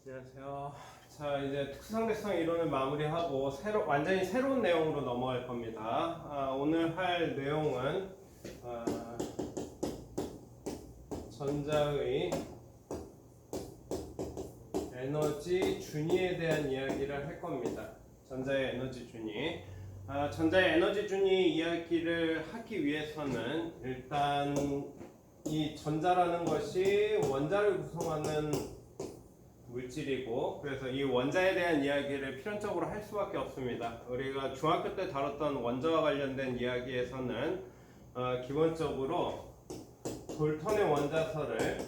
안녕하세요. 자, 이제 특수상대성 이론을 마무리하고 완전히 새로운 내용으로 넘어갈 겁니다. 오늘 할 내용은 전자의 에너지 준위에 대한 이야기를 할 겁니다. 전자의 에너지 준위. 전자의 에너지 준위 이야기를 하기 위해서는 일단 이 전자라는 것이 원자를 구성하는 물질이고, 그래서 이 원자에 대한 이야기를 필연적으로 할 수밖에 없습니다. 우리가 중학교 때 다뤘던 원자와 관련된 이야기에서는 기본적으로 돌턴의 원자설을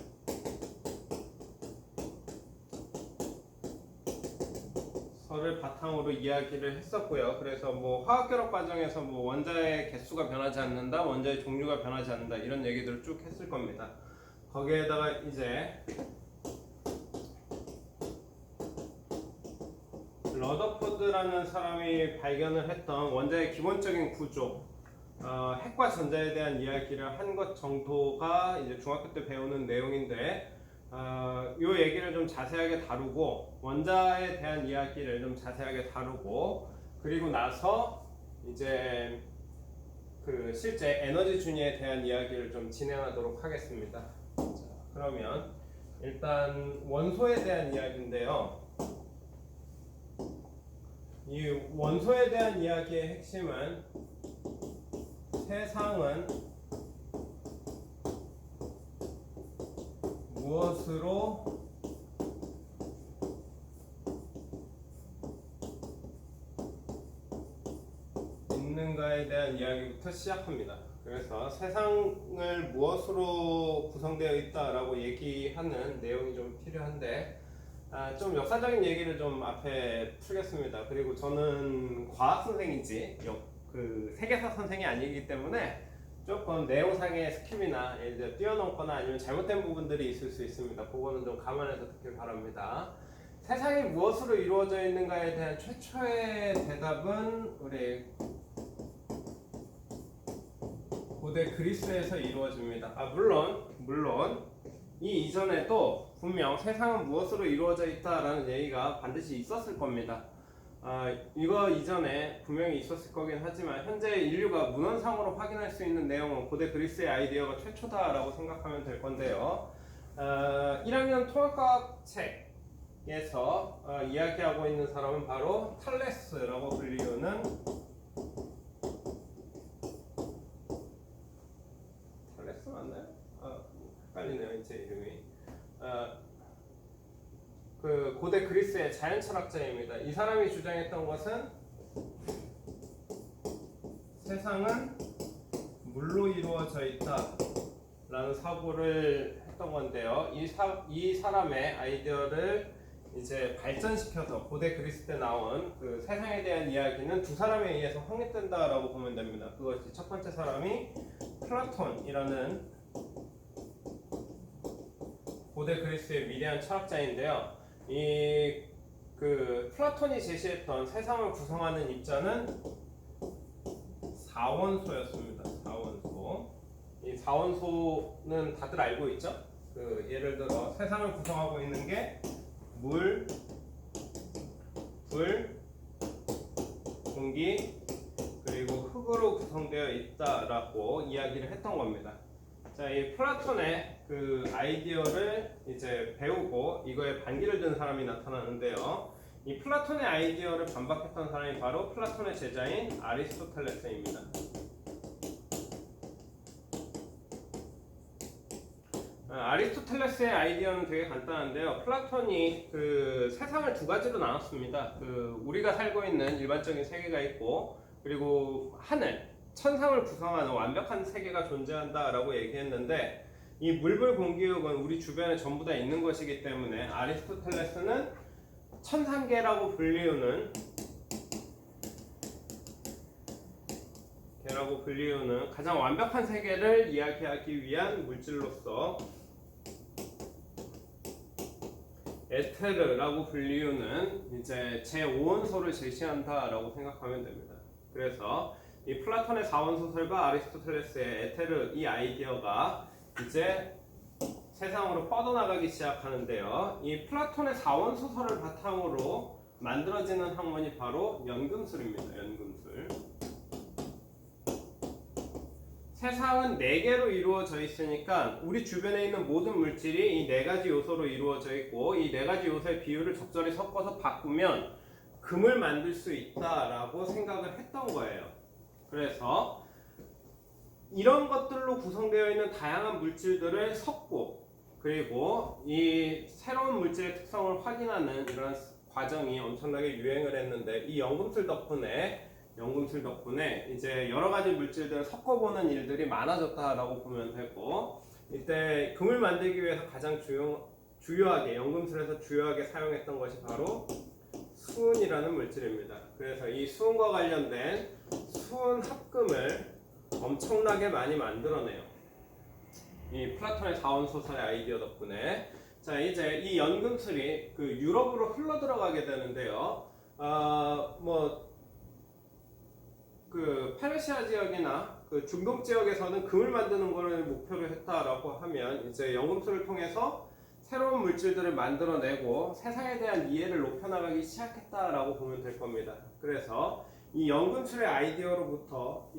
바탕으로 이야기를 했었고요. 그래서 뭐 화학결합 과정에서 뭐 원자의 개수가 변하지 않는다, 원자의 종류가 변하지 않는다, 이런 얘기들을 쭉 했을 겁니다. 거기에다가 이제 러더포드라는 사람이 발견을 했던 원자의 기본적인 구조, 핵과 전자에 대한 이야기를 한 것 정도가 이제 중학교 때 배우는 내용인데, 이 얘기를 좀 자세하게 다루고, 원자에 대한 이야기를 좀 자세하게 다루고, 그리고 나서 이제 그 실제 에너지 준위에 대한 이야기를 좀 진행하도록 하겠습니다. 자, 그러면 일단 원소에 대한 이야기인데요. 이 원소에 대한 이야기의 핵심은 세상은 무엇으로 있는가에 대한 이야기부터 시작합니다. 그래서 세상을 무엇으로 구성되어 있다라고 얘기하는 내용이 좀 필요한데, 좀 역사적인 얘기를 좀 앞에 풀겠습니다. 그리고 저는 과학 선생인지 그 세계사 선생이 아니기 때문에 조금 내용상의 스킵이나 이제 뛰어넘거나 아니면 잘못된 부분들이 있을 수 있습니다. 그거는 좀 감안해서 듣길 바랍니다. 세상이 무엇으로 이루어져 있는가에 대한 최초의 대답은 우리 고대 그리스에서 이루어집니다. 물론 이 이전에도 분명 세상은 무엇으로 이루어져 있다라는 얘기가 반드시 있었을 겁니다. 이거 이전에 분명히 있었을 거긴 하지만 현재 인류가 문헌상으로 확인할 수 있는 내용은 고대 그리스의 아이디어가 최초다라고 생각하면 될 건데요. 1학년 통합과학 책에서 이야기하고 있는 사람은 바로 탈레스라고 불리우는 탈레스 맞나요? 헷갈리네요, 제 이름이. 그 고대 그리스의 자연 철학자입니다. 이 사람이 주장했던 것은 세상은 물로 이루어져 있다라는 사고를 했던 건데요. 이 사람의 아이디어를 이제 발전시켜서 고대 그리스 때 나온 그 세상에 대한 이야기는 두 사람에 의해서 확립된다라고 보면 됩니다. 그것이 첫 번째 사람이 플라톤이라는 고대 그리스의 위대한 철학자인데요. 그 플라톤이 제시했던 세상을 구성하는 입자는 사원소였습니다. 사원소. 이 사원소는 다들 알고 있죠? 그 예를 들어 세상을 구성하고 있는 게 물, 불, 공기, 그리고 흙으로 구성되어 있다라고 이야기를 했던 겁니다. 자, 이 플라톤의 그 아이디어를 이제 배우고 이거에 반기를 든 사람이 나타나는데요. 이 플라톤의 아이디어를 반박했던 사람이 바로 플라톤의 제자인 아리스토텔레스입니다. 아리스토텔레스의 아이디어는 되게 간단한데요. 플라톤이 그 세상을 두 가지로 나눴습니다. 그 우리가 살고 있는 일반적인 세계가 있고, 그리고 하늘, 천상을 구성하는 완벽한 세계가 존재한다라고 얘기했는데, 이 물불 공기육은 우리 주변에 전부 다 있는 것이기 때문에 아리스토텔레스는 천상계라고 불리우는 가장 완벽한 세계를 이야기하기 위한 물질로서 에테르라고 불리우는 이제 제5원소를 제시한다라고 생각하면 됩니다. 그래서 이 플라톤의 4원소설과 아리스토텔레스의 에테르 이 아이디어가 이제 세상으로 뻗어나가기 시작하는데요. 이 플라톤의 사원 소설을 바탕으로 만들어지는 학문이 바로 연금술입니다. 연금술. 세상은 4개로 이루어져 있으니까 우리 주변에 있는 모든 물질이 이 4가지 요소로 이루어져 있고, 이 4가지 요소의 비율을 적절히 섞어서 바꾸면 금을 만들 수 있다라고 생각을 했던 거예요. 그래서 이런 것들로 구성되어 있는 다양한 물질들을 섞고, 그리고 이 새로운 물질의 특성을 확인하는 이런 과정이 엄청나게 유행을 했는데, 이 연금술 덕분에 이제 여러 가지 물질들을 섞어보는 일들이 많아졌다라고 보면 되고, 이때 금을 만들기 위해서 가장 주요하게 연금술에서 주요하게 사용했던 것이 바로 수은이라는 물질입니다. 그래서 이 수은과 관련된 수은 합금을 엄청나게 많이 만들어내요. 이 플라톤의 사원 소설의 아이디어 덕분에. 자, 이제 이 연금술이 그 유럽으로 흘러 들어가게 되는데요. 그 페르시아 지역이나 그 중동 지역에서는 금을 만드는 것을 목표로 했다라고 하면, 이제 연금술을 통해서 새로운 물질들을 만들어내고 세상에 대한 이해를 높여나가기 시작했다라고 보면 될 겁니다. 그래서 이 연금술의 아이디어로부터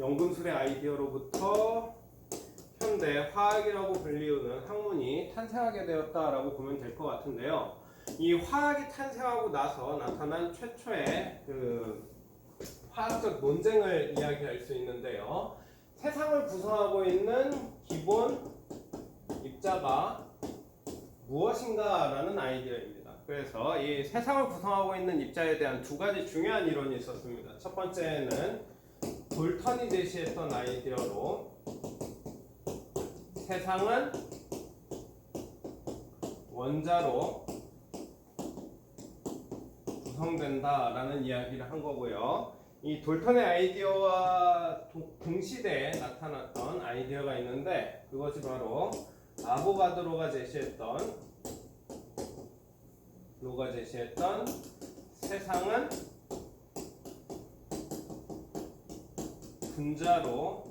현대 화학이라고 불리우는 학문이 탄생하게 되었다라고 보면 될 것 같은데요. 이 화학이 탄생하고 나서 나타난 최초의 그 화학적 논쟁을 이야기할 수 있는데요. 세상을 구성하고 있는 기본 입자가 무엇인가 라는 아이디어입니다. 그래서 이 세상을 구성하고 있는 입자에 대한 2가지 중요한 이론이 있었습니다. 첫 번째는 돌턴이 제시했던 아이디어로 세상은 원자로 구성된다라는 이야기를 한 거고요. 이 돌턴의 아이디어와 동시대에 나타났던 아이디어가 있는데, 그것이 바로 아보가드로가 제시했던 세상은 분자로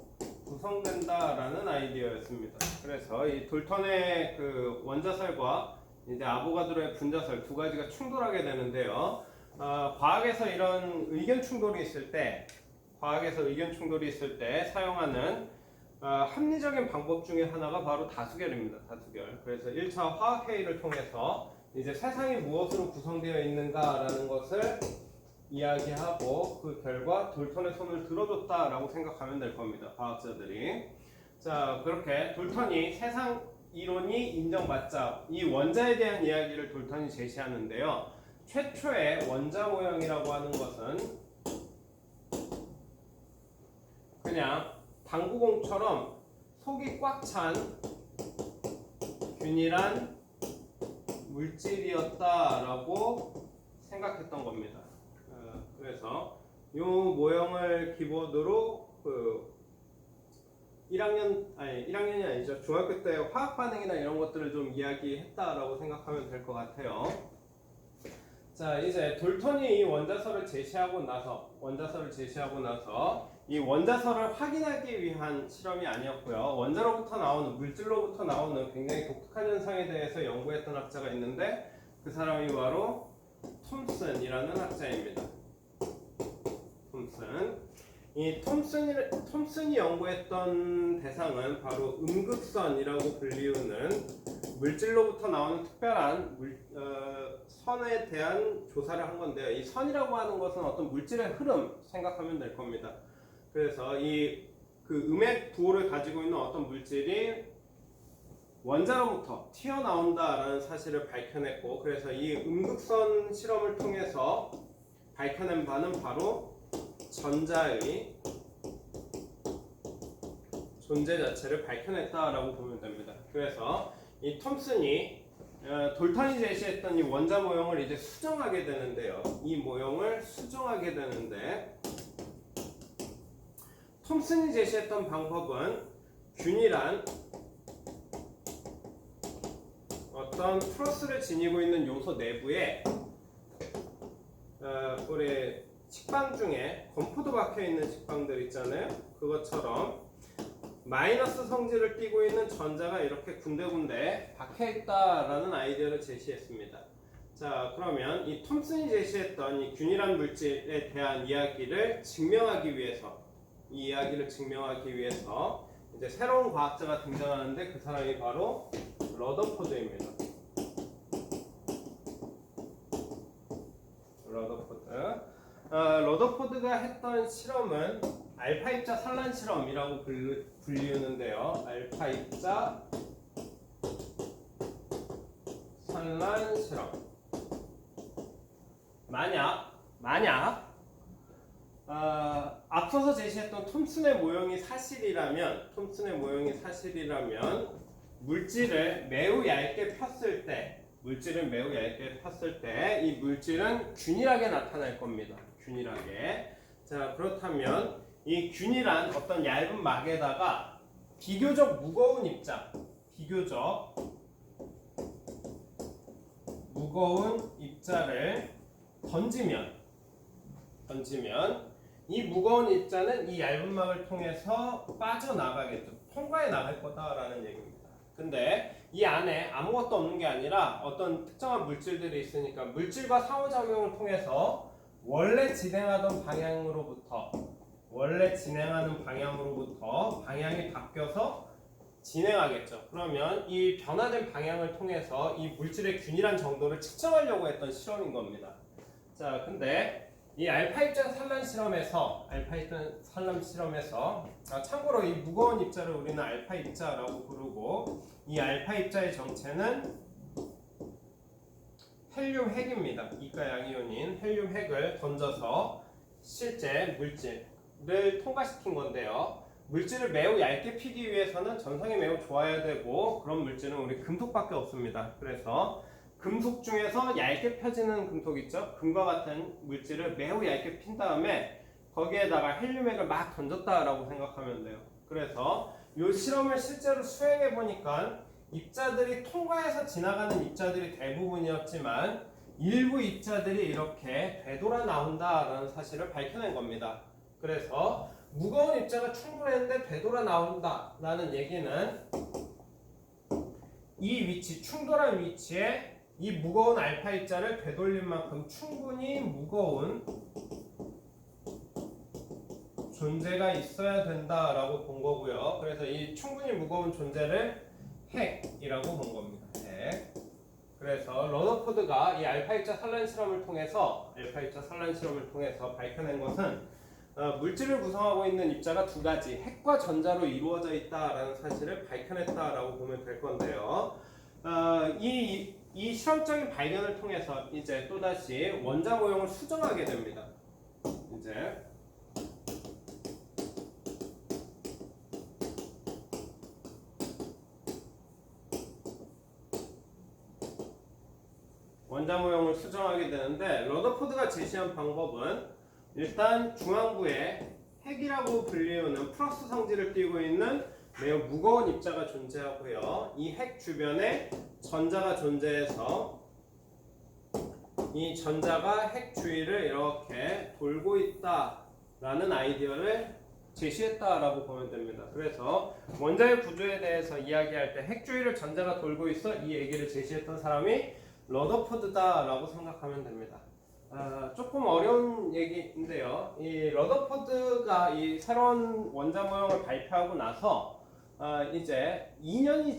구성된다라는 아이디어였습니다. 그래서 이 돌턴의 그 원자설과 이제 아보가드로의 분자설 2가지가 충돌하게 되는데요. 과학에서 이런 의견 충돌이 있을 때 사용하는 합리적인 방법 중에 하나가 바로 다수결입니다. 다수결. 그래서 1차 화학회의를 통해서 이제 세상이 무엇으로 구성되어 있는가라는 것을 이야기하고, 그 결과 돌턴의 손을 들어줬다라고 생각하면 될 겁니다. 과학자들이. 자, 그렇게 돌턴이 세상 이론이 인정받자 이 원자에 대한 이야기를 돌턴이 제시하는데요. 최초의 원자 모형이라고 하는 것은 그냥 당구공처럼 속이 꽉 찬 균일한 물질이었다라고 생각했던 겁니다. 그래서 이 모형을 기본으로 그 1학년이 아니죠. 중학교 때 화학 반응이나 이런 것들을 좀 이야기했다라고 생각하면 될 것 같아요. 자, 이제 돌턴이 이 원자설을 제시하고 나서 이 원자설을 확인하기 위한 실험이 아니었고요. 원자로부터 나오는, 물질로부터 나오는 굉장히 독특한 현상에 대해서 연구했던 학자가 있는데, 그 사람이 바로 톰슨이라는 학자입니다. 이 톰슨이 연구했던 대상은 바로 음극선이라고 불리우는 물질로부터 나오는 특별한 선에 대한 조사를 한 건데요. 이 선이라고 하는 것은 어떤 물질의 흐름 생각하면 될 겁니다. 그래서 이 그 음의 부호를 가지고 있는 어떤 물질이 원자로부터 튀어나온다라는 사실을 밝혀냈고, 그래서 이 음극선 실험을 통해서 밝혀낸 바는 바로 전자의 존재 자체를 밝혀냈다라고 보면 됩니다. 그래서 이 톰슨이 돌턴이 제시했던 이 원자 모형을 이제 수정하게 되는데요. 이 모형을 수정하게 되는데, 톰슨이 제시했던 방법은 균일한 어떤 플러스를 지니고 있는 요소 내부에 우리 식빵 중에 건포도 박혀 있는 식빵들 있잖아요. 그것처럼 마이너스 성질을 띠고 있는 전자가 이렇게 군데군데 박혀있다라는 아이디어를 제시했습니다. 자, 그러면 이 톰슨이 제시했던 이 균일한 물질에 대한 이야기를 증명하기 위해서 이제 새로운 과학자가 등장하는데 그 사람이 바로 러더포드입니다. 러더포드가 했던 실험은 알파 입자 산란 실험이라고 불리우는데요. 알파 입자 산란 실험. 만약 앞서서 제시했던 톰슨의 모형이 사실이라면 물질을 매우 얇게 폈을 때 이 물질은 균일하게 나타날 겁니다. 균일하게. 자, 그렇다면 이 균일한 어떤 얇은 막에다가 비교적 무거운 입자를 던지면 이 무거운 입자는 이 얇은 막을 통해서 빠져나가겠죠. 통과해 나갈 거다라는 얘기입니다. 근데 이 안에 아무것도 없는 게 아니라 어떤 특정한 물질들이 있으니까 물질과 상호작용을 통해서 원래 진행하는 방향으로부터 방향이 바뀌어서 진행하겠죠. 그러면 이 변화된 방향을 통해서 이 물질의 균일한 정도를 측정하려고 했던 실험인 겁니다. 자, 근데 이 알파 입자 산란 실험에서 참고로 이 무거운 입자를 우리는 알파 입자라고 부르고 이 알파 입자의 정체는 헬륨 핵입니다. 이가 양이온인 헬륨 핵을 던져서 실제 물질을 통과시킨 건데요. 물질을 매우 얇게 피기 위해서는 전성이 매우 좋아야 되고 그런 물질은 우리 금속밖에 없습니다. 그래서 금속 중에서 얇게 펴지는 금속 있죠? 금과 같은 물질을 매우 얇게 핀 다음에 거기에다가 헬륨액을 막 던졌다라고 생각하면 돼요. 그래서 이 실험을 실제로 수행해 보니까 입자들이 통과해서 지나가는 입자들이 대부분이었지만 일부 입자들이 이렇게 되돌아 나온다라는 사실을 밝혀낸 겁니다. 그래서 무거운 입자가 충돌했는데 되돌아 나온다라는 얘기는 이 위치, 충돌한 위치에 이 무거운 알파 입자를 되돌릴 만큼 충분히 무거운 존재가 있어야 된다라고 본 거고요. 그래서 이 충분히 무거운 존재를 핵이라고 본 겁니다. 핵. 그래서 러더포드가 이 알파 입자 산란 실험을 통해서 밝혀낸 것은 물질을 구성하고 있는 입자가 두 가지, 핵과 전자로 이루어져 있다라는 사실을 밝혀냈다라고 보면 될 건데요. 이 실험적인 발견을 통해서 이제 또다시 원자 모형을 수정하게 됩니다. 이제 원자 모형을 수정하게 되는데 러더포드가 제시한 방법은 일단 중앙부에 핵이라고 불리우는 플러스 성질을 띠고 있는 매우 무거운 입자가 존재하고요. 이 핵 주변에 전자가 존재해서 이 전자가 핵 주위를 이렇게 돌고 있다라는 아이디어를 제시했다라고 보면 됩니다. 그래서 원자의 구조에 대해서 이야기할 때 핵 주위를 전자가 돌고 있어 이 얘기를 제시했던 사람이 러더포드다라고 생각하면 됩니다. 조금 어려운 얘기인데요. 이 러더포드가 이 새로운 원자 모형을 발표하고 나서 이제 2년이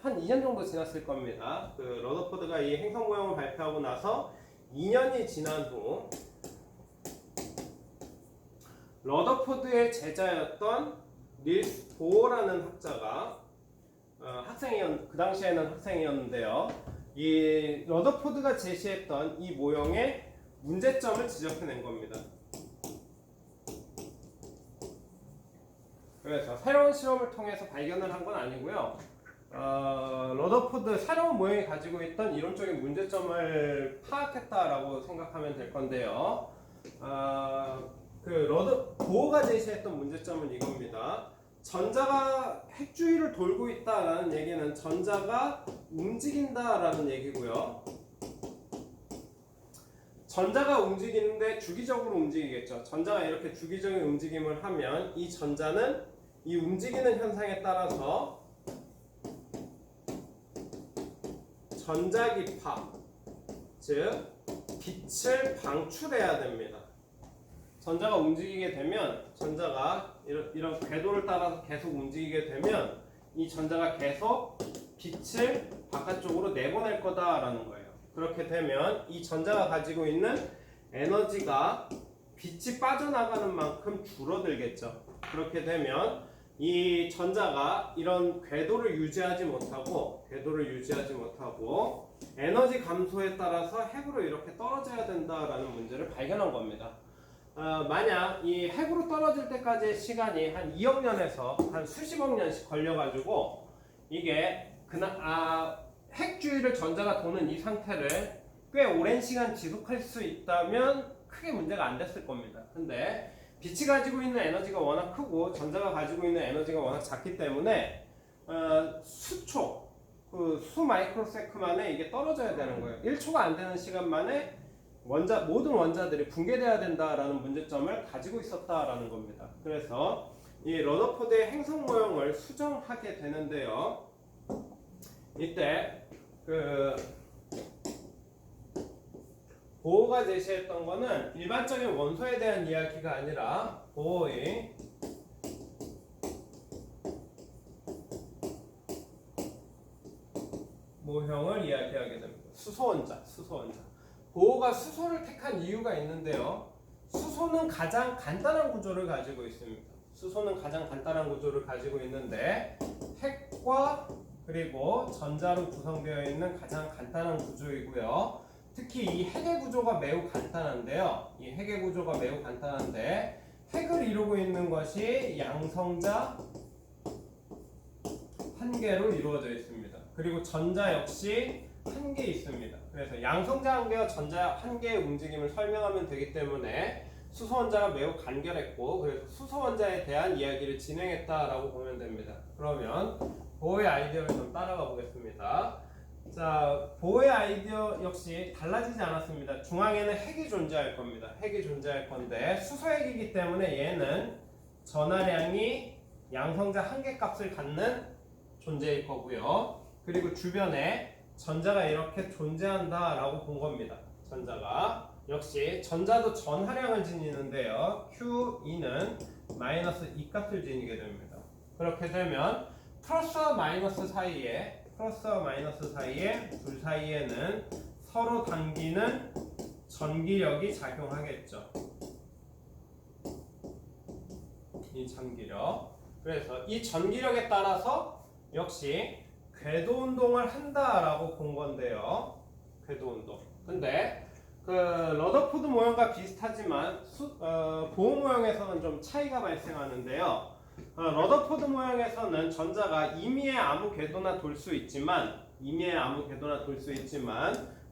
한 2년 정도 지났을 겁니다. 그 러더포드가 이 행성 모형을 발표하고 나서 2년이 지난 후 러더포드의 제자였던 닐스 보어라는 학자가 그 당시에는 학생이었는데요. 이 러더포드가 제시했던 이 모형의 문제점을 지적해낸 겁니다. 그래서 새로운 실험을 통해서 발견을 한 건 아니고요. 러더포드 새로운 모형이 가지고 있던 이론적인 문제점을 파악했다라고 생각하면 될 건데요. 보어가 제시했던 문제점은 이겁니다. 전자가 핵 주위를 돌고 있다라는 얘기는 전자가 움직인다라는 얘기고요. 전자가 움직이는데 주기적으로 움직이겠죠. 전자가 이렇게 주기적인 움직임을 하면 이 전자는 이 움직이는 현상에 따라서 전자기파, 즉 빛을 방출해야 됩니다. 전자가 움직이게 되면, 전자가 이런 궤도를 따라서 계속 움직이게 되면 이 전자가 계속 빛을 바깥쪽으로 내보낼 거다라는 거예요. 그렇게 되면 이 전자가 가지고 있는 에너지가 빛이 빠져나가는 만큼 줄어들겠죠. 그렇게 되면 이 전자가 이런 궤도를 유지하지 못하고 에너지 감소에 따라서 핵으로 이렇게 떨어져야 된다라는 문제를 발견한 겁니다. 만약 이 핵으로 떨어질 때까지의 시간이 한 2억 년에서 한 수십억 년씩 걸려가지고 이게 핵 주위를 전자가 도는 이 상태를 꽤 오랜 시간 지속할 수 있다면 크게 문제가 안 됐을 겁니다. 근데 빛이 가지고 있는 에너지가 워낙 크고 전자가 가지고 있는 에너지가 워낙 작기 때문에 수초, 수 마이크로세컨 만에 이게 떨어져야 되는 거예요. 1초가 안 되는 시간 만에 모든 원자들이 붕괴돼야 된다라는 문제점을 가지고 있었다라는 겁니다. 그래서 이 러더포드의 행성 모형을 수정하게 되는데요. 이때 보어가 제시했던 거는 일반적인 원소에 대한 이야기가 아니라 보어의 모형을 이야기하게 됩니다. 수소원자. 보어가 수소를 택한 이유가 있는데요. 수소는 가장 간단한 구조를 가지고 있습니다. 있는데 핵과 그리고 전자로 구성되어 있는 가장 간단한 구조이고요. 특히 이 핵의 구조가 매우 간단한데요. 핵을 이루고 있는 것이 양성자 한 개로 이루어져 있습니다. 그리고 전자 역시 한 개 있습니다. 그래서 양성자 한 개와 전자 한 개의 움직임을 설명하면 되기 때문에 수소원자가 매우 간결했고, 그래서 수소원자에 대한 이야기를 진행했다라고 보면 됩니다. 그러면 보어의 아이디어를 좀 따라가 보겠습니다. 자, 보어의 아이디어 역시 달라지지 않았습니다. 중앙에는 핵이 존재할 건데 수소핵이기 때문에 얘는 전하량이 양성자 한 개 값을 갖는 존재일 거고요. 그리고 주변에 전자가 이렇게 존재한다라고 본 겁니다. 전자가 역시 전자도 전하량을 지니는데요. Q2는 마이너스 2 값을 지니게 됩니다. 그렇게 되면 플러스와 마이너스 사이에 둘 사이에는 서로 당기는 전기력이 작용하겠죠. 이 전기력. 그래서 이 전기력에 따라서 역시 궤도 운동을 한다라고 본 건데요. 궤도 운동. 근데 러더포드 모형과 비슷하지만 보어 모형에서는 좀 차이가 발생하는데요. 러더포드 모형에서는 전자가 임의의 아무 궤도나 돌 수 있지만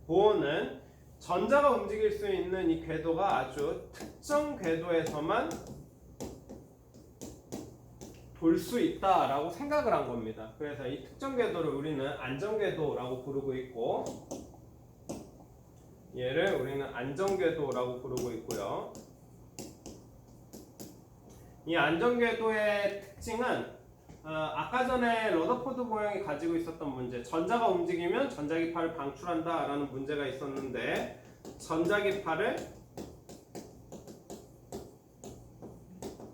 보어는 전자가 움직일 수 있는 이 궤도가 아주 특정 궤도에서만 돌 수 있다라고 생각을 한 겁니다. 그래서 이 특정 궤도를 우리는 안정궤도라고 부르고 있고, 얘를 우리는 안정궤도라고 부르고 있고요. 이 안정궤도의 특징은 아까 전에 러더포드 모형이 가지고 있었던 문제, 전자가 움직이면 전자기파를 방출한다라는 문제가 있었는데 전자기파를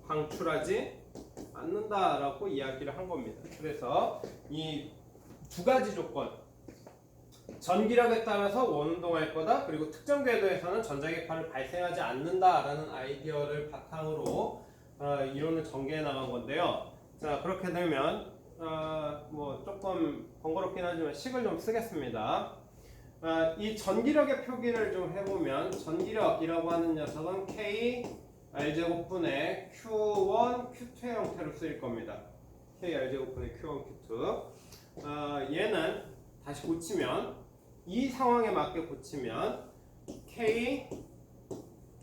방출하지 않는다라고 이야기를 한 겁니다. 그래서 이 두 가지 조건, 전기력에 따라서 원운동할 거다, 그리고 특정 궤도에서는 전자기파를 발생하지 않는다라는 아이디어를 바탕으로 이론을 전개해 나간 건데요. 자, 그렇게 되면 뭐 조금 번거롭긴 하지만 식을 좀 쓰겠습니다. 이 전기력의 표기를 좀 해보면, 전기력이라고 하는 녀석은 K R제곱분의 Q1, Q2의 형태로 쓰일 겁니다. K R제곱분의 Q1, Q2. 얘는 다시 고치면, 이 상황에 맞게 고치면 K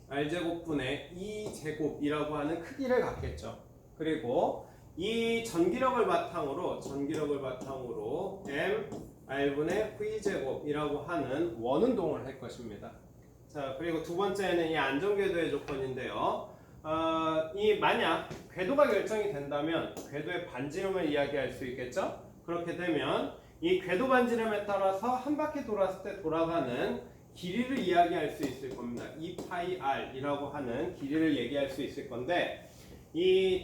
R제곱분의 2제곱이라고 하는 크기를 갖겠죠. 그리고 이 전기력을 바탕으로 M R분의 V제곱이라고 하는 원운동을 할 것입니다. 자, 그리고 두 번째는 이 안정궤도의 조건인데요. 이 만약 궤도가 결정이 된다면 궤도의 반지름을 이야기할 수 있겠죠? 그렇게 되면 이 궤도 반지름에 따라서 한 바퀴 돌았을 때 돌아가는 길이를 이야기할 수 있을 겁니다. 2πr이라고 하는 길이를 얘기할 수 있을 건데 이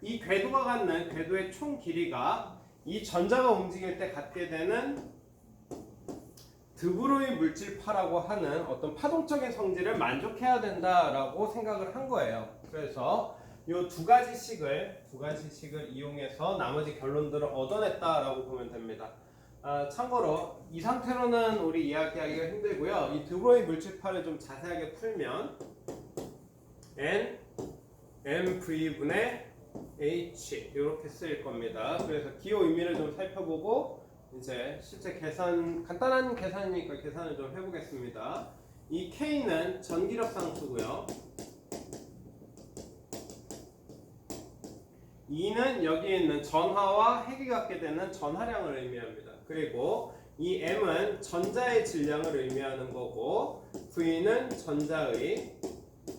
궤도가 갖는 궤도의 총 길이가 이 전자가 움직일 때 갖게 되는 드브로이 물질파라고 하는 어떤 파동적인 성질을 만족해야 된다라고 생각을 한 거예요. 그래서 이 두 가지 식을 이용해서 나머지 결론들을 얻어냈다라고 보면 됩니다. 참고로 이 상태로는 우리 이야기하기가 힘들고요. 이 드브로이 물질파를 좀 자세하게 풀면 N mv분의 h 이렇게 쓰일 겁니다. 그래서 기호 의미를 좀 살펴보고 이제 실제 간단한 계산이니까 계산을 좀 해보겠습니다. 이 K는 전기력 상수고요. E는 여기에 있는 전하와 핵이 갖게 되는 전하량을 의미합니다. 그리고 이 M은 전자의 질량을 의미하는 거고 V는 전자의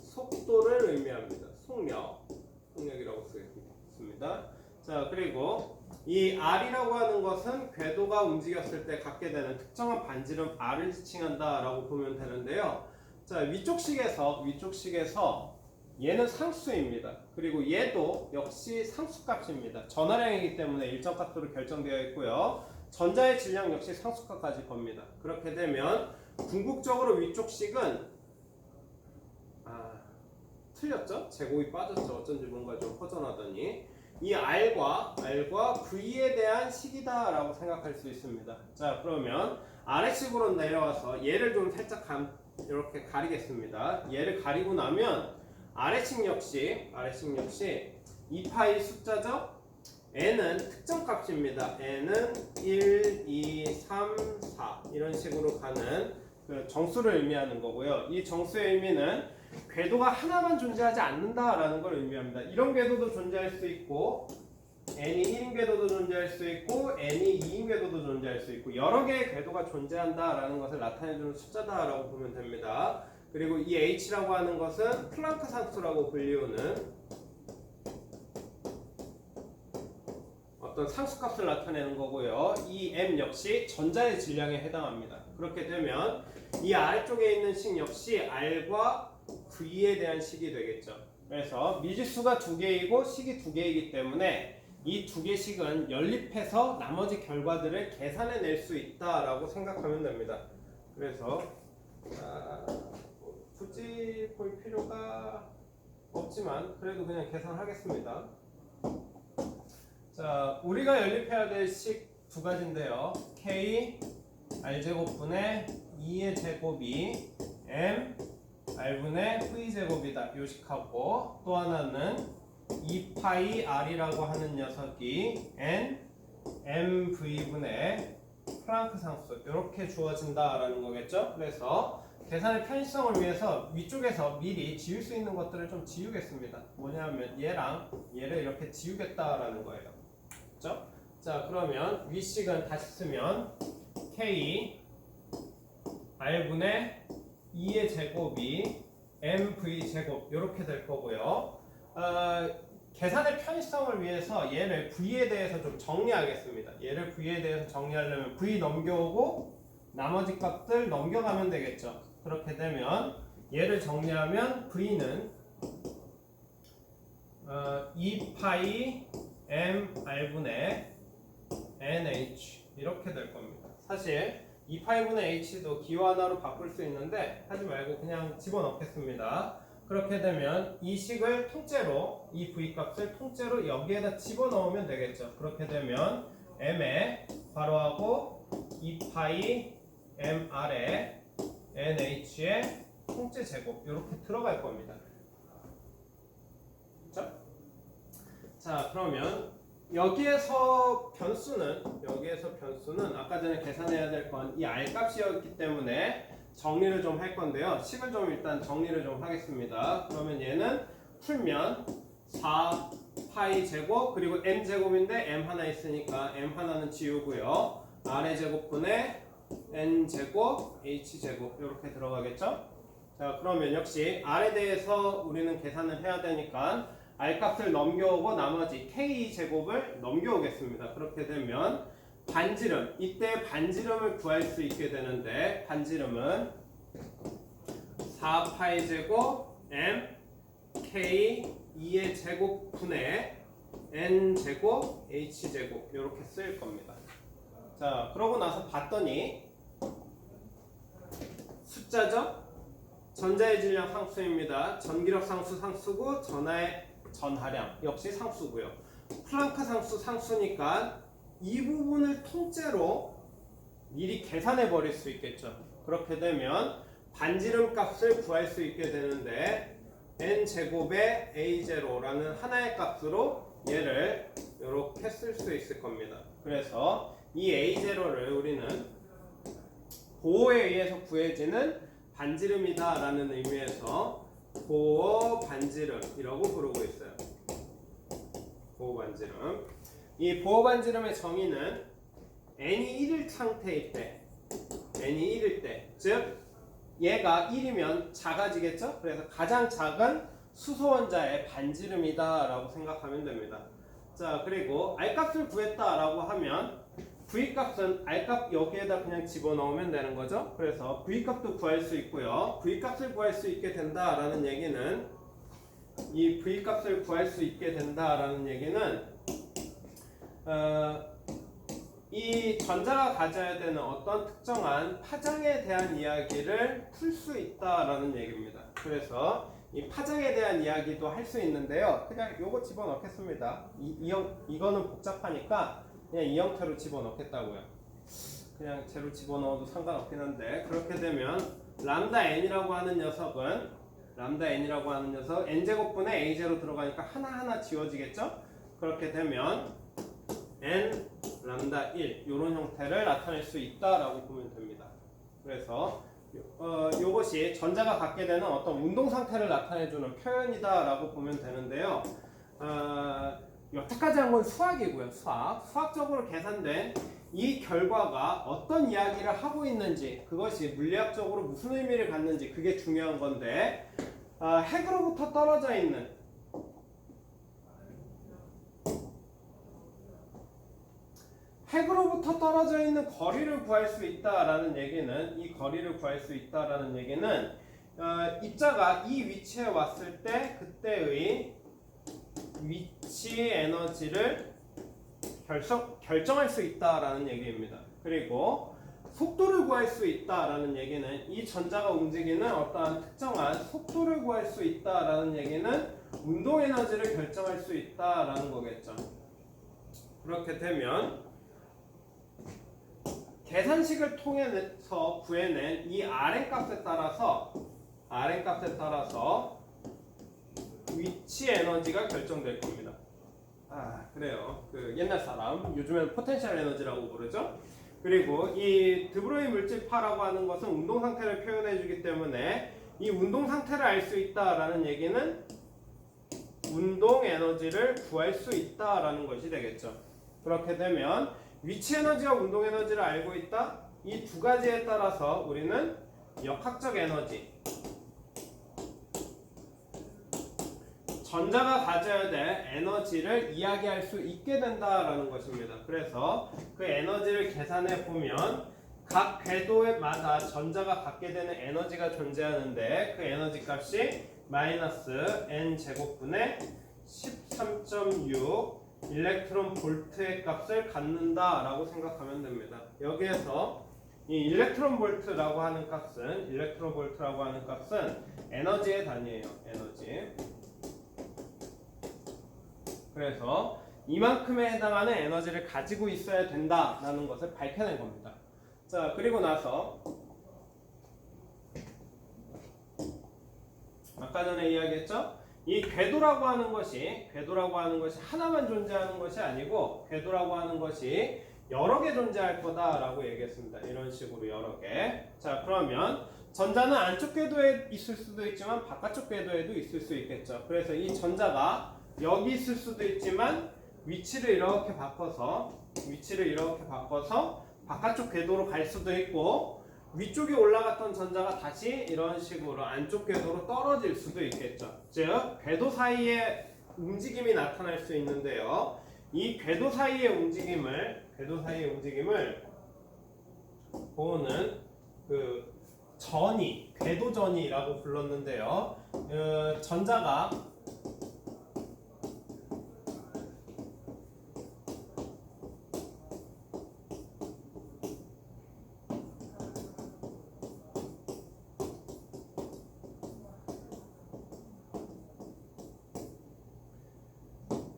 속도를 의미합니다. 속력이라고 쓰겠습니다. 자, 그리고 이 R이라고 하는 것은 궤도가 움직였을 때 갖게 되는 특정한 반지름 R을 지칭한다라고 보면 되는데요. 자, 위쪽식에서 얘는 상수입니다. 그리고 얘도 역시 상수값입니다. 전하량이기 때문에 일정 값으로 결정되어 있고요. 전자의 질량 역시 상수값까지 겁니다. 그렇게 되면 궁극적으로 위쪽식은 틀렸죠? 제곱이 빠졌죠. 어쩐지 뭔가 좀 허전하더니 이 R과 V에 대한 식이다라고 생각할 수 있습니다. 자, 그러면 아래식으로 내려와서 얘를 좀 살짝 이렇게 가리겠습니다. 얘를 가리고 나면 아래식 역시 2파이 숫자죠? n은 특정 값입니다. n은 1, 2, 3, 4 이런 식으로 가는 그 정수를 의미하는 거고요. 이 정수의 의미는 궤도가 하나만 존재하지 않는다라는 걸 의미합니다. 이런 궤도도 존재할 수 있고 n이 1인 궤도도 존재할 수 있고 n이 2인 궤도도 존재할 수 있고 여러 개의 궤도가 존재한다라는 것을 나타내주는 숫자다라고 보면 됩니다. 그리고 이 h라고 하는 것은 플랑크 상수라고 불리우는 어떤 상수값을 나타내는 거고요. 이 m 역시 전자의 질량에 해당합니다. 그렇게 되면 이 아래쪽에 있는 식 역시 R과 V에 대한 식이 되겠죠. 그래서 미지수가 두 개이고 식이 두 개이기 때문에 이 두 개 식은 연립해서 나머지 결과들을 계산해낼 수 있다라고 생각하면 됩니다. 그래서 굳이 볼 필요가 없지만 그래도 그냥 계산하겠습니다. 자, 우리가 연립해야 될 식 두 가지인데요. K R제곱분의 2의 제곱이 M R분의 V제곱이다. 요 식하고 또 하나는 2파이 R이라고 하는 녀석이 N MV분의 플랑크 상수 이렇게 주어진다라는 거겠죠. 그래서 계산의 편의성을 위해서 위쪽에서 미리 지울 수 있는 것들을 좀 지우겠습니다. 뭐냐면 얘랑 얘를 이렇게 지우겠다라는 거예요. 그렇죠? 자, 그러면 위식은 다시 쓰면 K R분의 2의 제곱이 MV 제곱 이렇게 될 거고요. 계산의 편의성을 위해서 얘를 V에 대해서 좀 정리하겠습니다. 얘를 V에 대해서 정리하려면 V 넘겨오고 나머지 값들 넘겨가면 되겠죠. 그렇게 되면 얘를 정리하면 V는 2파이 MR분의 NH 이렇게 될 겁니다. 사실 2파이분의 H도 기호 하나로 바꿀 수 있는데 하지 말고 그냥 집어넣겠습니다. 그렇게 되면 이 식을 통째로 이 V값을 통째로 여기에다 집어넣으면 되겠죠. 그렇게 되면 M에 괄호하고 2파이 MR에 NH의 통째 제곱 이렇게 들어갈 겁니다. 그렇죠? 자, 그러면 여기에서 변수는 아까 전에 계산해야 될 건 이 R 값이었기 때문에 정리를 좀 할 건데요. 식을 좀 일단 정리를 좀 하겠습니다. 그러면 얘는 풀면 4 파이 제곱 그리고 m 제곱인데 m 하나 있으니까 m 하나는 지우고요. R의 제곱분의 n 제곱 h 제곱 이렇게 들어가겠죠? 자, 그러면 역시 R에 대해서 우리는 계산을 해야 되니까 R 값을 넘겨오고 나머지 K제곱을 넘겨오겠습니다. 그렇게 되면 반지름, 이때 반지름을 구할 수 있게 되는데 반지름은 4파이 제곱 M K 2의 제곱분의 N 제곱 H 제곱 이렇게 쓰일 겁니다. 자, 그러고 나서 봤더니 숫자죠? 전자의 질량 상수입니다. 전기력 상수 상수고 전하량 역시 상수고요. 플랑크 상수 상수니까 이 부분을 통째로 미리 계산해 버릴 수 있겠죠. 그렇게 되면 반지름 값을 구할 수 있게 되는데 n제곱의 a0라는 하나의 값으로 얘를 이렇게 쓸 수 있을 겁니다. 그래서 이 a0를 우리는 보호에 의해서 구해지는 반지름이다 라는 의미에서 보호 반지름이라고 부르고 있어요. 보호 반지름. 이 보호 반지름의 정의는 n이 1일 상태일 때, n이 1일 때, 즉 얘가 1이면 작아지겠죠? 그래서 가장 작은 수소원자의 반지름이다 라고 생각하면 됩니다. 자, 그리고 R값을 구했다 라고 하면 V값은 R값 여기에다 그냥 집어넣으면 되는 거죠. 그래서 V값도 구할 수 있고요. V값을 구할 수 있게 된다라는 얘기는 이 V값을 구할 수 있게 된다라는 얘기는 이 전자가 가져야 되는 어떤 특정한 파장에 대한 이야기를 풀 수 있다라는 얘기입니다. 그래서 이 파장에 대한 이야기도 할 수 있는데요. 그냥 요거 집어넣겠습니다. 이거는 복잡하니까 그냥 이 형태로 집어넣겠다고요. 그냥 제로 집어넣어도 상관없긴 한데 그렇게 되면 람다 n이라고 하는 녀석은 n제곱분의 a0 들어가니까 하나하나 지워지겠죠? 그렇게 되면 n 람다 1 이런 형태를 나타낼 수 있다라고 보면 됩니다. 그래서 이것이 전자가 갖게 되는 어떤 운동 상태를 나타내주는 표현이다라고 보면 되는데요. 여태까지 한 건 수학이고요. 수학적으로 계산된 이 결과가 어떤 이야기를 하고 있는지, 그것이 물리학적으로 무슨 의미를 갖는지 그게 중요한 건데, 핵으로부터 떨어져 있는 거리를 구할 수 있다라는 얘기는, 이 거리를 구할 수 있다라는 얘기는 입자가 이 위치에 왔을 때 그때의 위치 에너지를 결정할 수 있다라는 얘기입니다. 그리고 속도를 구할 수 있다라는 얘기는 이 전자가 움직이는 어떠한 특정한 속도를 구할 수 있다라는 얘기는 운동 에너지를 결정할 수 있다라는 거겠죠. 그렇게 되면 계산식을 통해서 구해낸 이 Rn 값에 따라서 위치 에너지가 결정될 겁니다. 그래요. 그 옛날 사람, 요즘에는 포텐셜 에너지라고 부르죠. 그리고 이 드브로이 물질파라고 하는 것은 운동 상태를 표현해 주기 때문에 이 운동 상태를 알 수 있다라는 얘기는 운동 에너지를 구할 수 있다라는 것이 되겠죠. 그렇게 되면 위치 에너지와 운동 에너지를 알고 있다. 이 두 가지에 따라서 우리는 역학적 에너지, 전자가 가져야 될 에너지를 이야기할 수 있게 된다라는 것입니다. 그래서 그 에너지를 계산해 보면 각 궤도마다 전자가 갖게 되는 에너지가 존재하는데 그 에너지 값이 마이너스 n 제곱분의 13.6 일렉트론 볼트의 값을 갖는다라고 생각하면 됩니다. 여기에서 이 일렉트론 볼트라고 하는 값은 에너지의 단위예요. 에너지. 그래서 이만큼에 해당하는 에너지를 가지고 있어야 된다라는 것을 밝혀낸 겁니다. 자, 그리고 나서 아까 전에 이야기했죠? 이 궤도라고 하는 것이 하나만 존재하는 것이 아니고 궤도라고 하는 것이 여러 개 존재할 거다라고 얘기했습니다. 이런 식으로 여러 개. 자, 그러면 전자는 안쪽 궤도에 있을 수도 있지만 바깥쪽 궤도에도 있을 수 있겠죠. 그래서 이 전자가 여기 있을 수도 있지만 위치를 이렇게 바꿔서 바깥쪽 궤도로 갈 수도 있고 위쪽에 올라갔던 전자가 다시 이런 식으로 안쪽 궤도로 떨어질 수도 있겠죠. 즉 궤도 사이에 움직임이 나타날 수 있는데요. 이 궤도 사이의 움직임을 보호는 그 전이, 궤도 전이라고 불렀는데요. 전자가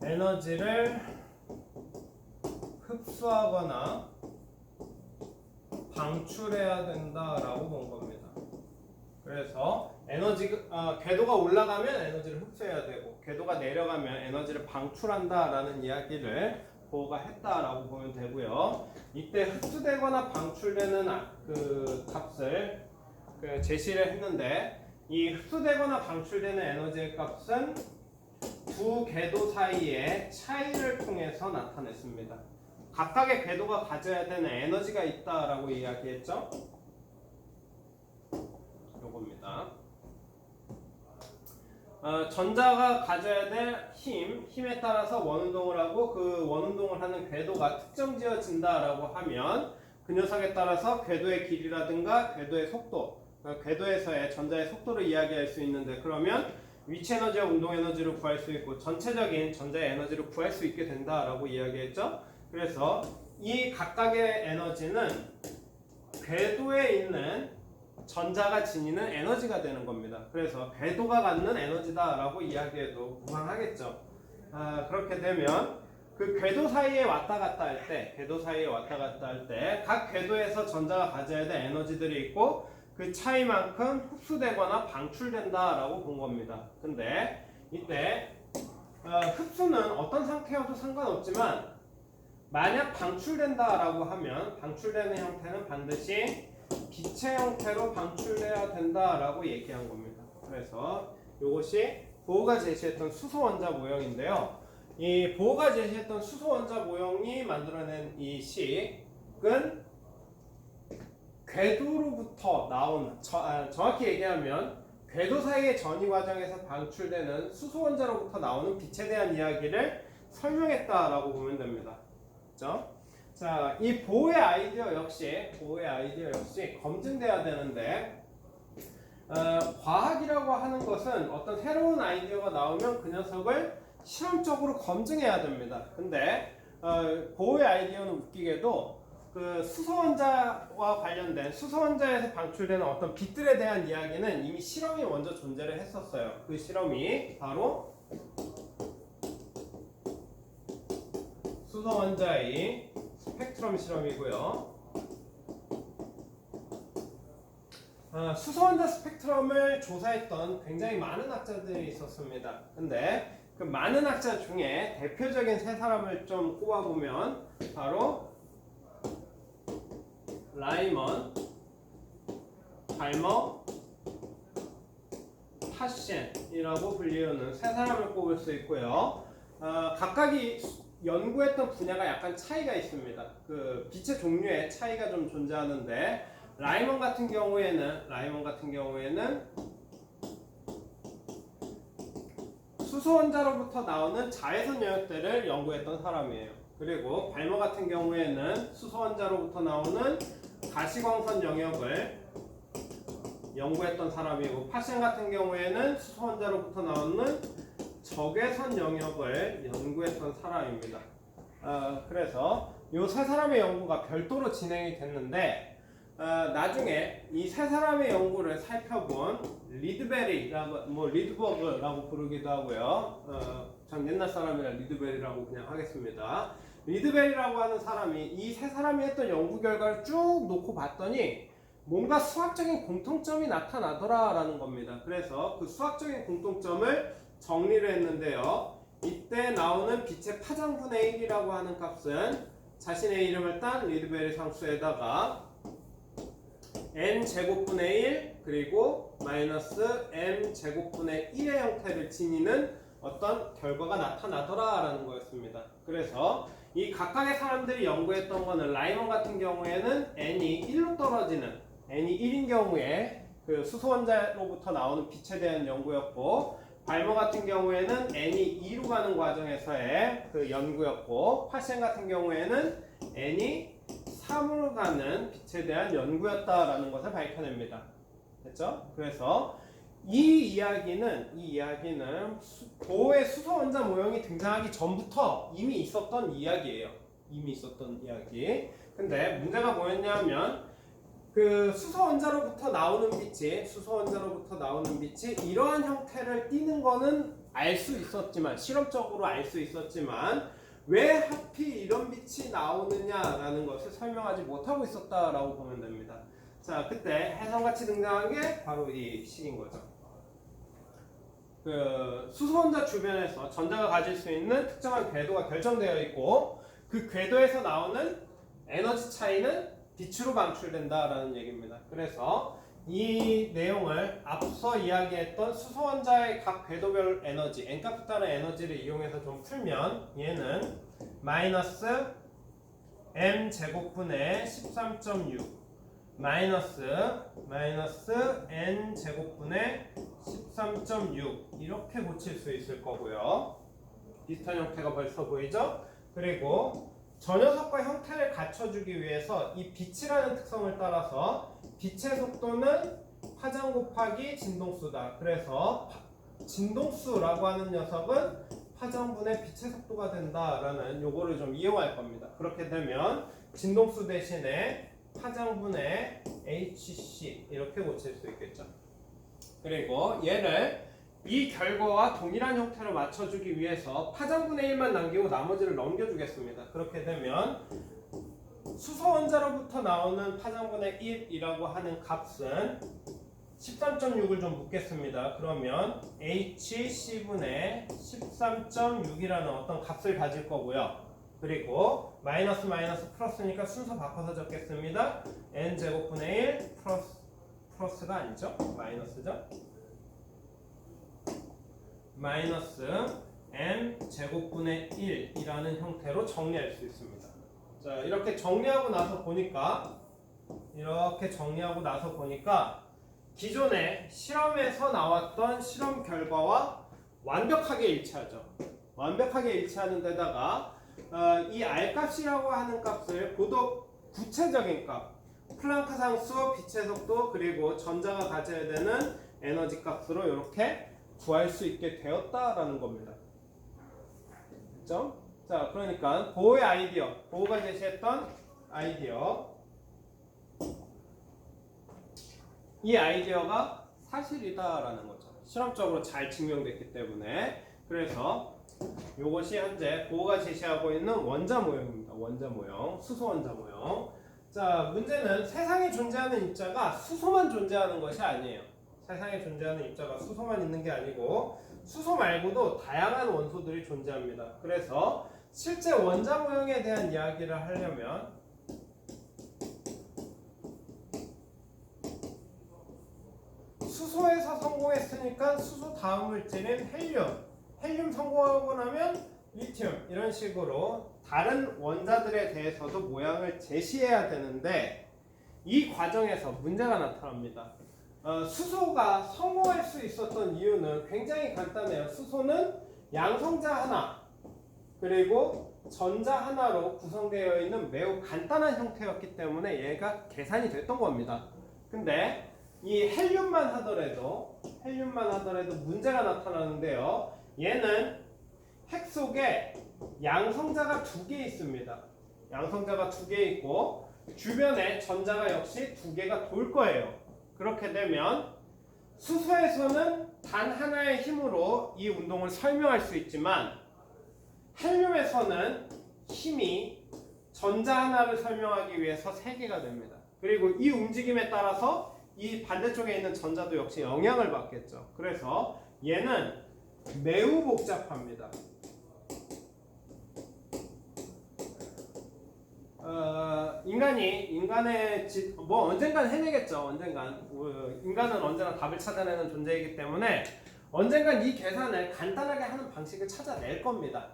에너지를 흡수하거나 방출해야 된다라고 본 겁니다. 그래서 궤도가 올라가면 에너지를 흡수해야 되고 궤도가 내려가면 에너지를 방출한다라는 이야기를 보호가 했다라고 보면 되고요. 이때 흡수되거나 방출되는 그 값을 제시를 했는데 이 흡수되거나 방출되는 에너지의 값은 두 궤도 사이의 차이를 통해서 나타냈습니다. 각각의 궤도가 가져야 되는 에너지가 있다라고 이야기했죠. 요겁니다. 전자가 가져야 될 힘에 따라서 원운동을 하고 그 원운동을 하는 궤도가 특정지어진다라고 하면 그 녀석에 따라서 궤도의 길이라든가 궤도의 속도, 궤도에서의 전자의 속도를 이야기할 수 있는데 그러면 위치 에너지와 운동 에너지를 구할 수 있고 전체적인 전자의 에너지를 구할 수 있게 된다라고 이야기했죠. 그래서 이 각각의 에너지는 궤도에 있는 전자가 지니는 에너지가 되는 겁니다. 그래서 궤도가 갖는 에너지다라고 이야기해도 무방하겠죠. 그렇게 되면 그 궤도 사이에 왔다 갔다 할 때 각 궤도에서 전자가 가져야 될 에너지들이 있고 그 차이만큼 흡수되거나 방출된다라고 본 겁니다. 근데 이때 흡수는 어떤 상태여도 상관없지만 만약 방출된다라고 하면 방출되는 형태는 반드시 빛의 형태로 방출돼야 된다라고 얘기한 겁니다. 그래서 이것이 보호가 제시했던 수소 원자 모형인데요. 이 보호가 제시했던 수소 원자 모형이 만들어낸 이 식은 궤도로부터 나온 정확히 얘기하면 궤도 사이의 전이 과정에서 방출되는 수소 원자로부터 나오는 빛에 대한 이야기를 설명했다라고 보면 됩니다. 그렇죠? 자, 이 보호의 아이디어 역시 검증돼야 되는데 과학이라고 하는 것은 어떤 새로운 아이디어가 나오면 그 녀석을 실험적으로 검증해야 됩니다. 근데 보호의 아이디어는 웃기게도 그 수소원자와 관련된 수소원자에서 방출되는 어떤 빛들에 대한 이야기는 이미 실험이 먼저 존재를 했었어요. 그 실험이 바로 수소원자의 스펙트럼 실험이고요. 수소원자 스펙트럼을 조사했던 굉장히 많은 학자들이 있었습니다. 근데 그 많은 학자 중에 대표적인 세 사람을 좀 꼽아보면 바로 라이먼, 발머, 파셴이라고 불리우는 세 사람을 꼽을 수 있고요. 각각이 연구했던 분야가 약간 차이가 있습니다. 그 빛의 종류에 차이가 좀 존재하는데 라이먼 같은 경우에는 수소원자로부터 나오는 자외선 영역들을 연구했던 사람이에요. 그리고 발머 같은 경우에는 수소원자로부터 나오는 가시광선 영역을 연구했던 사람이고 파셴 같은 경우에는 수소원자로부터 나오는 적외선 영역을 연구했던 사람입니다. 그래서 이 세 사람의 연구가 별도로 진행이 됐는데 나중에 이 세 사람의 연구를 살펴본 리드베리라고 리드버그라고 부르기도 하고요. 전 옛날 사람이라 리드베리라고 그냥 하겠습니다. 리드베리라고 하는 사람이 이 세 사람이 했던 연구 결과를 쭉 놓고 봤더니 뭔가 수학적인 공통점이 나타나더라라는 겁니다. 그래서 그 수학적인 공통점을 정리를 했는데요. 이때 나오는 빛의 파장분의 1이라고 하는 값은 자신의 이름을 딴 리드베리 상수에다가 n 제곱분의 1 그리고 마이너스 m 제곱분의 1의 형태를 지니는 어떤 결과가 나타나더라라는 거였습니다. 그래서 이 각각의 사람들이 연구했던 거는 라이먼 같은 경우에는 n이 1로 떨어지는 n이 1인 경우에 그 수소 원자로부터 나오는 빛에 대한 연구였고, 발모 같은 경우에는 n이 2로 가는 과정에서의 그 연구였고, 파시엔 같은 경우에는 n이 3으로 가는 빛에 대한 연구였다라는 것을 밝혀냅니다. 됐죠? 그래서 이 이야기는 보호의 수소 원자 모형이 등장하기 전부터 이미 있었던 이야기예요. 이미 있었던 이야기. 근데 문제가 뭐였냐면 그 수소 원자로부터 나오는 빛이 이러한 형태를 띠는 거는 알 수 있었지만, 실험적으로 알 수 있었지만 왜 하필 이런 빛이 나오느냐라는 것을 설명하지 못하고 있었다라고 보면 됩니다. 자, 그때 혜성같이 등장한 게 바로 이 식인 거죠. 그 수소 원자 주변에서 전자가 가질 수 있는 특정한 궤도가 결정되어 있고, 그 궤도에서 나오는 에너지 차이는 빛으로 방출된다라는 얘기입니다. 그래서 이 내용을 앞서 이야기했던 수소 원자의 각 궤도별 에너지, n값에 따른 에너지를 이용해서 좀 풀면, 얘는 마이너스 m 제곱분의 13.6 마이너스 n 제곱분의 13.6 이렇게 고칠 수 있을 거고요. 비슷한 형태가 벌써 보이죠? 그리고 저 녀석과 형태를 갖춰주기 위해서 이 빛이라는 특성을 따라서 빛의 속도는 파장 곱하기 진동수다. 그래서 진동수라고 하는 녀석은 파장분의 빛의 속도가 된다라는 요거를 좀 이용할 겁니다. 그렇게 되면 진동수 대신에 파장분의 hc 이렇게 고칠 수 있겠죠. 그리고 얘를 이 결과와 동일한 형태로 맞춰주기 위해서 파장분의 1만 남기고 나머지를 넘겨주겠습니다. 그렇게 되면 수소 원자로부터 나오는 파장분의 1이라고 하는 값은 13.6을 좀 묻겠습니다. 그러면 hc분의 13.6이라는 어떤 값을 가질 거고요. 그리고 마이너스 플러스니까 순서 바꿔서 적겠습니다. n제곱분의 1 플러스가 아니죠? 마이너스죠? 마이너스 m 제곱분의 1이라는 형태로 정리할 수 있습니다. 자, 이렇게 정리하고 나서 보니까 기존에 실험에서 나왔던 실험 결과와 완벽하게 일치하죠. 완벽하게 일치하는 데다가 이 R값이라고 하는 값을 구체적인 값, 플랑크 상수, 빛의 속도, 그리고 전자가 가져야 되는 에너지 값으로 이렇게 구할 수 있게 되었다라는 겁니다. 그렇죠? 자, 그러니까 보호의 아이디어, 보호가 제시했던 아이디어, 이 아이디어가 사실이다라는 거죠. 실험적으로 잘 증명됐기 때문에. 그래서 이것이 현재 보호가 제시하고 있는 원자 모형입니다. 원자 모형, 수소 원자 모형. 자, 문제는 세상에 존재하는 입자가 수소만 존재하는 것이 아니에요. 세상에 존재하는 입자가 수소만 있는 게 아니고 수소 말고도 다양한 원소들이 존재합니다. 그래서 실제 원자 모형에 대한 이야기를 하려면 수소에서 성공했으니까 수소 다음 물질인 헬륨 성공하고 나면 리튬, 이런 식으로 다른 원자들에 대해서도 모양을 제시해야 되는데 이 과정에서 문제가 나타납니다. 수소가 성공할 수 있었던 이유는 굉장히 간단해요. 수소는 양성자 하나 그리고 전자 하나로 구성되어 있는 매우 간단한 형태였기 때문에 얘가 계산이 됐던 겁니다. 근데 이 헬륨만 하더라도 문제가 나타나는데요. 얘는 핵 속에 양성자가 2개 있습니다. 양성자가 2개 있고 주변에 전자가 역시 2개가 돌 거예요. 그렇게 되면 수소에서는 단 하나의 힘으로 이 운동을 설명할 수 있지만 헬륨에서는 힘이 전자 하나를 설명하기 위해서 3개가 됩니다. 그리고 이 움직임에 따라서 이 반대쪽에 있는 전자도 역시 영향을 받겠죠. 그래서 얘는 매우 복잡합니다. 인간의 언젠간 해내겠죠. 인간은 언제나 답을 찾아내는 존재이기 때문에 언젠간 이 계산을 간단하게 하는 방식을 찾아낼 겁니다.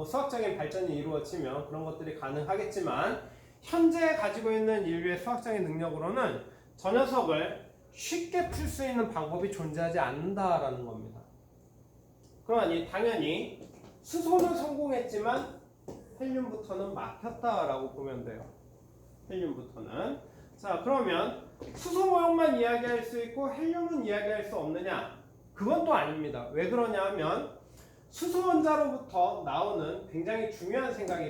수학적인 발전이 이루어지면 그런 것들이 가능하겠지만 현재 가지고 있는 인류의 수학적인 능력으로는 저 녀석을 쉽게 풀 수 있는 방법이 존재하지 않는다라는 겁니다. 그러니 당연히 수소는 성공했지만 헬륨부터는 막혔다라고 보면 돼요. 헬륨부터는. 자, 그러면 수소 모형만 이야기할 수 있고 헬륨은 이야기할 수 없느냐? 그건 또 아닙니다. 왜 그러냐 하면 수소 원자로부터 나오는 굉장히 중요한 생각이